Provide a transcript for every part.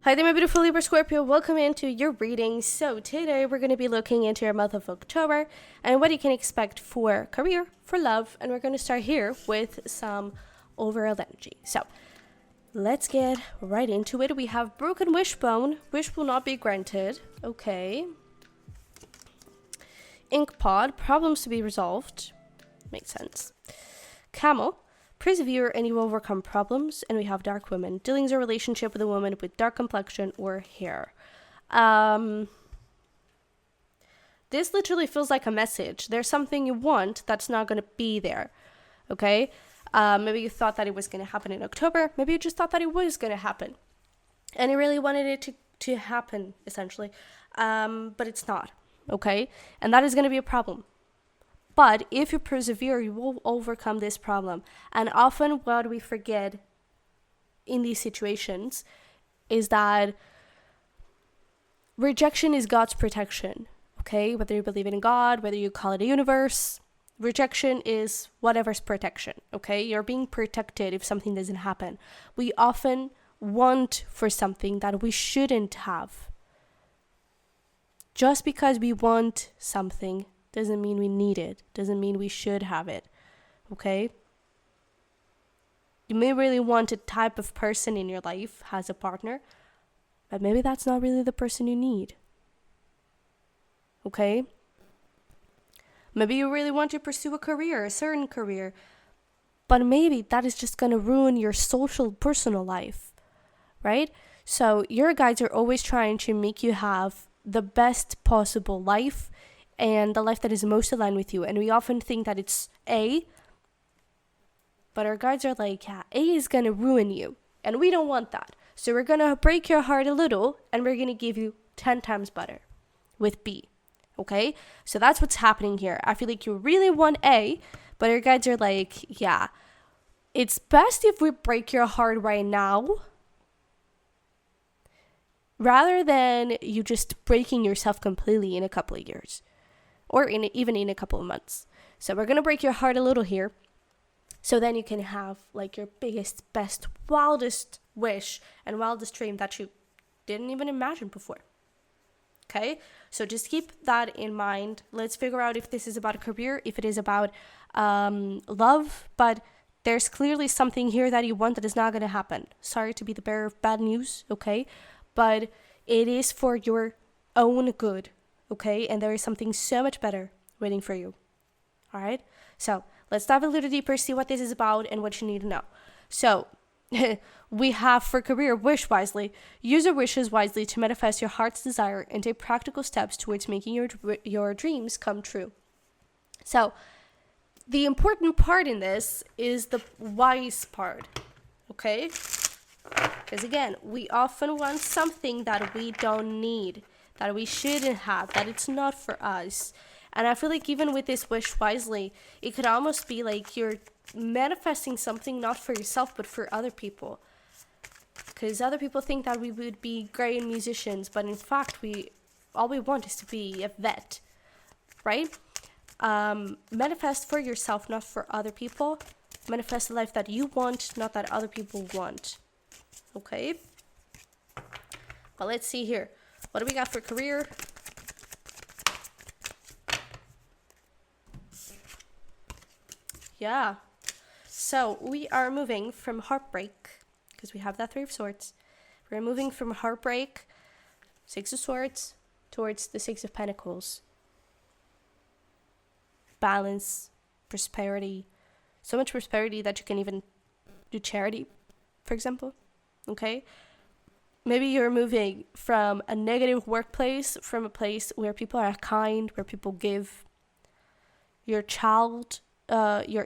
Hi there, my beautiful Libra Scorpio. Welcome into your reading. So today we're going to be looking into your month of October and what you can expect for career, for love, and we're going to start here with some overall energy. So let's get right into it. We have broken wishbone. Wish will not be granted. Okay. Ink pod. Problems to be resolved. Makes sense. Camel. Persevere and you will overcome problems. And we have dark woman. Dealing a relationship with a woman with dark complexion or hair. This literally feels like a message. There's something you want that's not going to be there. Okay? Maybe you thought that it was going to happen in October. Maybe you just thought that it was going to happen. And you really wanted it to happen, essentially. But it's not. Okay? And that is going to be a problem. But if you persevere, you will overcome this problem. And often what we forget in these situations is that rejection is God's protection. Okay? Whether you believe in God, whether you call it a universe, rejection is whatever's protection. Okay? You're being protected if something doesn't happen. We often want for something that we shouldn't have. Just because we want something doesn't mean we need it. Doesn't mean we should have it. Okay? You may really want a type of person in your life as a partner, but maybe that's not really the person you need. Okay? Maybe you really want to pursue a career, a certain career, but maybe that is just going to ruin your social, personal life. Right? So your guides are always trying to make you have the best possible life and the life that is most aligned with you. And we often think that it's A, but our guides are like, yeah, A is going to ruin you. And we don't want that. So we're going to break your heart a little and we're going to give you 10 times better with B. Okay? So that's what's happening here. I feel like you really want A, but our guides are like, yeah, it's best if we break your heart right now rather than you just breaking yourself completely in a couple of years. Or even in a couple of months. So we're going to break your heart a little here. So then you can have like your biggest, best, wildest wish and wildest dream that you didn't even imagine before. Okay? So just keep that in mind. Let's figure out if this is about a career, if it is about love. But there's clearly something here that you want that is not going to happen. Sorry to be the bearer of bad news, okay? But it is for your own good. Okay, and there is something so much better waiting for you. All right, so let's dive a little deeper, see what this is about and what you need to know. So we have for career, wish wisely. Use your wishes wisely to manifest your heart's desire and take practical steps towards making your dreams come true. So the important part in this is the wise part. Okay, because again, we often want something that we don't need, that we shouldn't have, that it's not for us. And I feel like even with this wish wisely, it could almost be like you're manifesting something not for yourself, but for other people. Because other people think that we would be great musicians, but in fact, all we want is to be a vet, right? Manifest for yourself, not for other people. Manifest the life that you want, not that other people want. Okay? But let's see here. What do we got for career? Yeah. So we are moving from heartbreak, because we have that Three of Swords. We're moving from heartbreak, Six of Swords, towards the Six of Pentacles. Balance, prosperity. So much prosperity that you can even do charity, for example. Okay? Maybe you're moving from a negative workplace, from a place where people are kind, where people give. Your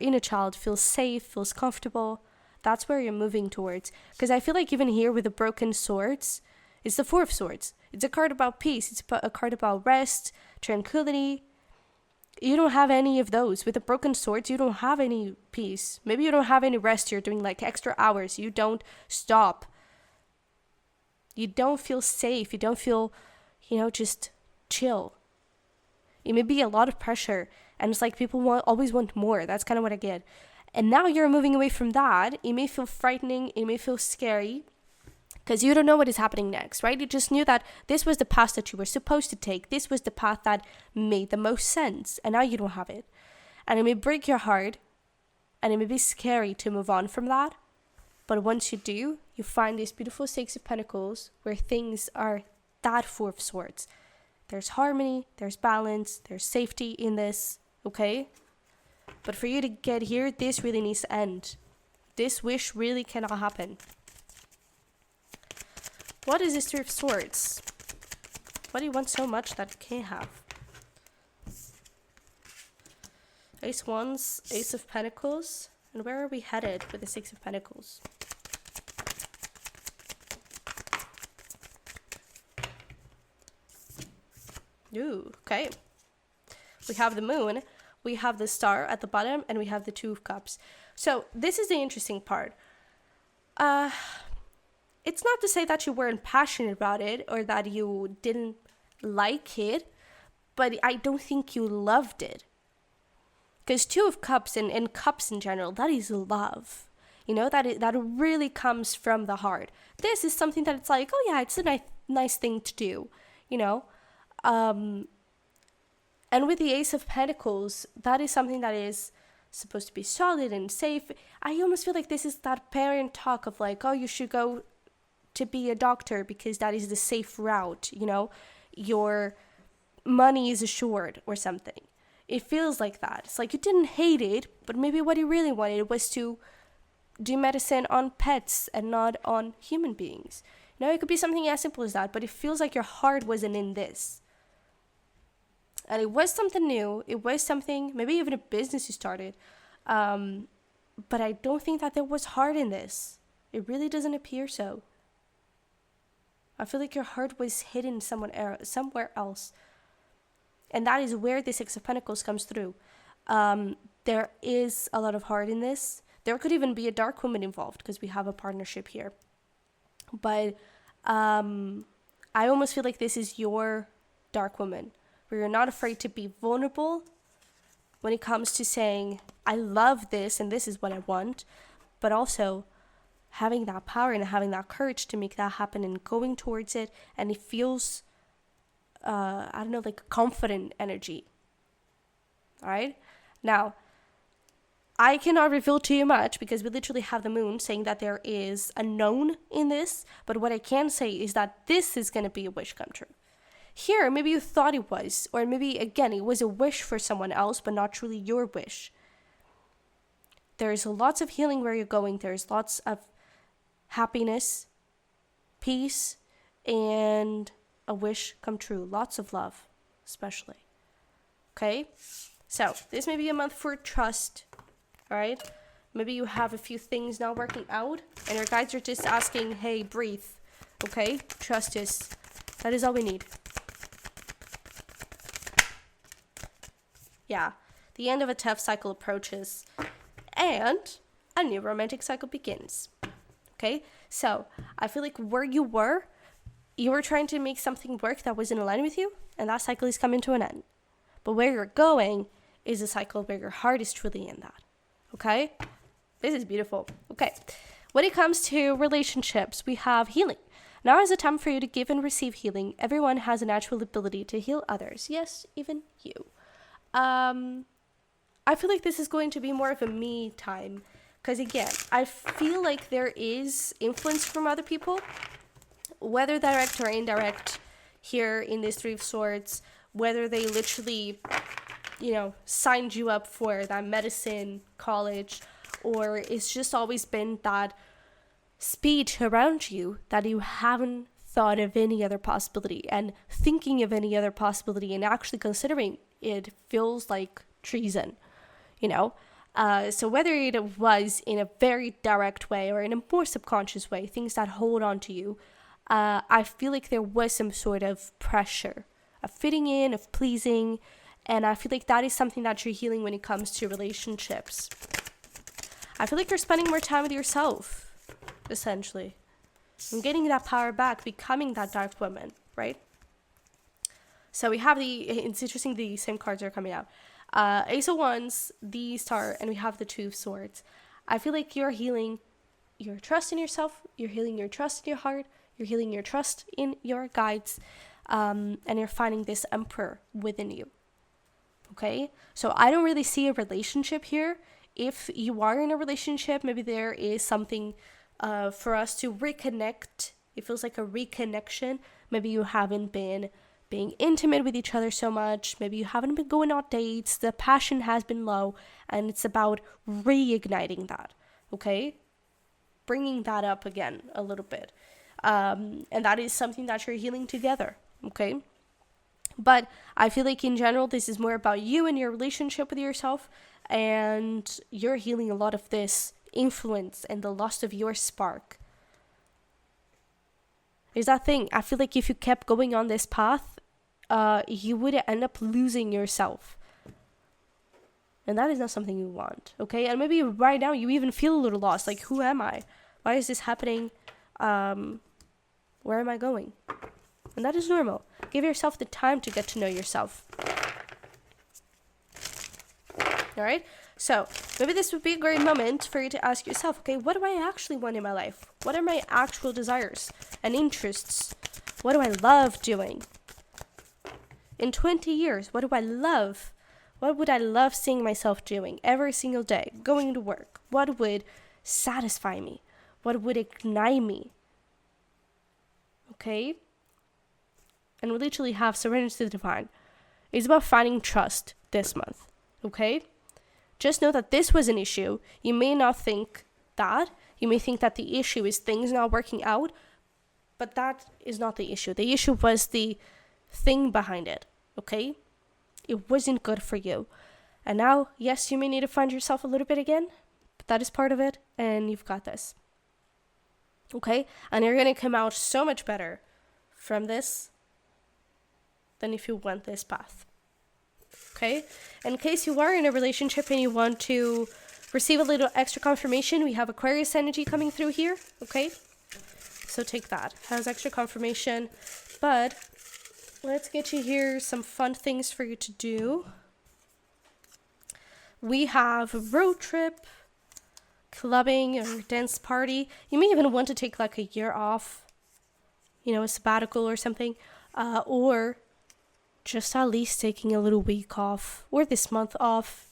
inner child feels safe, feels comfortable. That's where you're moving towards. Because I feel like even here with the broken swords, it's the Four of Swords. It's a card about peace. It's a card about rest, tranquility. You don't have any of those. With the broken swords, you don't have any peace. Maybe you don't have any rest. You're doing like extra hours. You don't stop. You don't feel safe. You don't feel, just chill. It may be a lot of pressure. And it's like people always want more. That's kind of what I get. And now you're moving away from that. It may feel frightening. It may feel scary. because you don't know what is happening next, right? You just knew that this was the path that you were supposed to take. This was the path that made the most sense, and now you don't have it. And it may break your heart, and it may be scary to move on from that. But once you do, you find these beautiful Six of Pentacles where things are that Four of Swords. There's harmony, there's balance, there's safety in this, okay? But for you to get here, this really needs to end. This wish really cannot happen. What is this Three of Swords? What do you want so much that you can't have? Ace of Wands, Ace of Pentacles. And where are we headed with the Six of Pentacles? Ooh, okay. We have the Moon, we have the Star at the bottom, and we have the Two of Cups. So this is the interesting part. It's not to say that you weren't passionate about it or that you didn't like it, but I don't think you loved it. Because Two of Cups and cups in general, that is love. You know, that really comes from the heart. This is something that it's like, oh yeah, it's a nice thing to do, you know. And with the Ace of Pentacles, that is something that is supposed to be solid and safe. I almost feel like this is that parent talk of like, oh, you should go to be a doctor because that is the safe route, you know. Your money is assured or something. It feels like that. It's like you didn't hate it, but maybe what you really wanted was to do medicine on pets and not on human beings. You know, it could be something as simple as that, but it feels like your heart wasn't in this. And it was something new. It was something, maybe even a business you started. But I don't think that there was heart in this. It really doesn't appear so. I feel like your heart was hidden somewhere else. And that is where the Six of Pentacles comes through. There is a lot of heart in this. There could even be a dark woman involved because we have a partnership here. But I almost feel like this is your dark woman, where you're not afraid to be vulnerable when it comes to saying, I love this and this is what I want, but also having that power and having that courage to make that happen and going towards it. And it feels, I don't know, like confident energy. All right. Now, I cannot reveal too much because we literally have the Moon saying that there is a known in this. But what I can say is that this is going to be a wish come true. Here, maybe you thought it was, or maybe, again, it was a wish for someone else, but not truly your wish. There's lots of healing where you're going. There's lots of happiness, peace, and a wish come true. Lots of love, especially. Okay? So, this may be a month for trust, all right? Maybe you have a few things not working out, and your guides are just asking, hey, breathe, okay? Trust us. That is all we need. Yeah, the end of a tough cycle approaches, and a new romantic cycle begins. Okay, so I feel like where you were trying to make something work that was in line with you, and that cycle is coming to an end. But where you're going is a cycle where your heart is truly in that. Okay, this is beautiful. Okay, when it comes to relationships, we have healing. Now is a time for you to give and receive healing. Everyone has a natural ability to heal others. Yes, even you. I feel like this is going to be more of a me time. Because again, I feel like there is influence from other people, whether direct or indirect, here in this Three of Swords, whether they literally, you know, signed you up for that medicine college, or it's just always been that speech around you that you haven't thought of any other possibility, and thinking of any other possibility and actually considering it feels like treason, you know? So whether it was in a very direct way or in a more subconscious way, things that hold on to you, I feel like there was some sort of pressure of fitting in, of pleasing, and I feel like that is something that you're healing when it comes to relationships. I feel like you're spending more time with yourself, essentially, and getting that power back, becoming that dark woman, right? So we have it's interesting, the same cards are coming out. Ace of Wands, the Star, and we have the Two of Swords. I feel like you're healing your trust in yourself, you're healing your trust in your heart, You're healing your trust in your guides, and you're finding this emperor within you. Okay? So I don't really see a relationship here. If you are in a relationship, maybe there is something for us to reconnect. It feels like a reconnection. Maybe you haven't been being intimate with each other so much. Maybe you haven't been going on dates. The passion has been low, and it's about reigniting that. Okay? Bringing that up again a little bit. And that is something that you're healing together. Okay? But I feel like in general, this is more about you and your relationship with yourself, and you're healing a lot of this influence and the loss of your spark. Is that thing. I feel like if you kept going on this path, you would end up losing yourself. And that is not something you want, okay? And maybe right now you even feel a little lost. Like, who am I? Why is this happening? Where am I going? And that is normal. Give yourself the time to get to know yourself. All right? So maybe this would be a great moment for you to ask yourself, okay, what do I actually want in my life? What are my actual desires and interests? What do I love doing? In 20 years, what do I love? What would I love seeing myself doing every single day? Going to work. What would satisfy me? What would ignite me? Okay? And we literally have surrender to the divine. It's about finding trust this month. Okay? Just know that this was an issue. You may not think that. You may think that the issue is things not working out. But that is not the issue. The issue was the thing behind it. Okay? It wasn't good for you. And now, yes, you may need to find yourself a little bit again. But that is part of it. And you've got this. Okay? And you're going to come out so much better from this than if you went this path. Okay? In case you are in a relationship and you want to receive a little extra confirmation, we have Aquarius energy coming through here. Okay? So take that as extra confirmation. But let's get you here some fun things for you to do. We have a road trip, clubbing, or dance party. You may even want to take like a year off, a sabbatical or something, or just at least taking a little week off or this month off,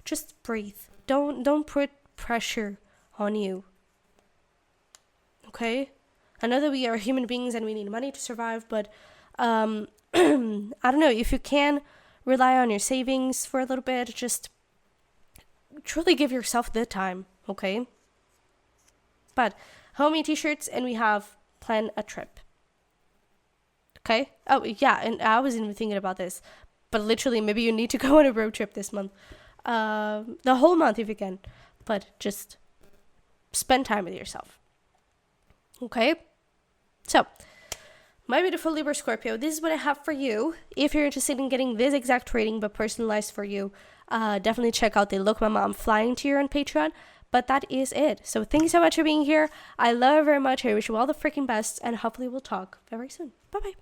just breathe. Don't put pressure on you. Okay? I know that we are human beings and we need money to survive, but I don't know, if you can rely on your savings for a little bit, just truly give yourself the time, okay? But homie t-shirts, and we have plan a trip. Okay? Oh, yeah, and I wasn't even thinking about this, but literally maybe you need to go on a road trip this month. The whole month if you can, but just spend time with yourself. Okay? So, my beautiful Libra Scorpio, this is what I have for you. If you're interested in getting this exact reading but personalized for you, definitely check out the Look Mama I'm Flying tier on Patreon. But that is it. So thank you so much for being here. I love you very much. I wish you all the freaking best, and hopefully we'll talk very soon. Bye-bye.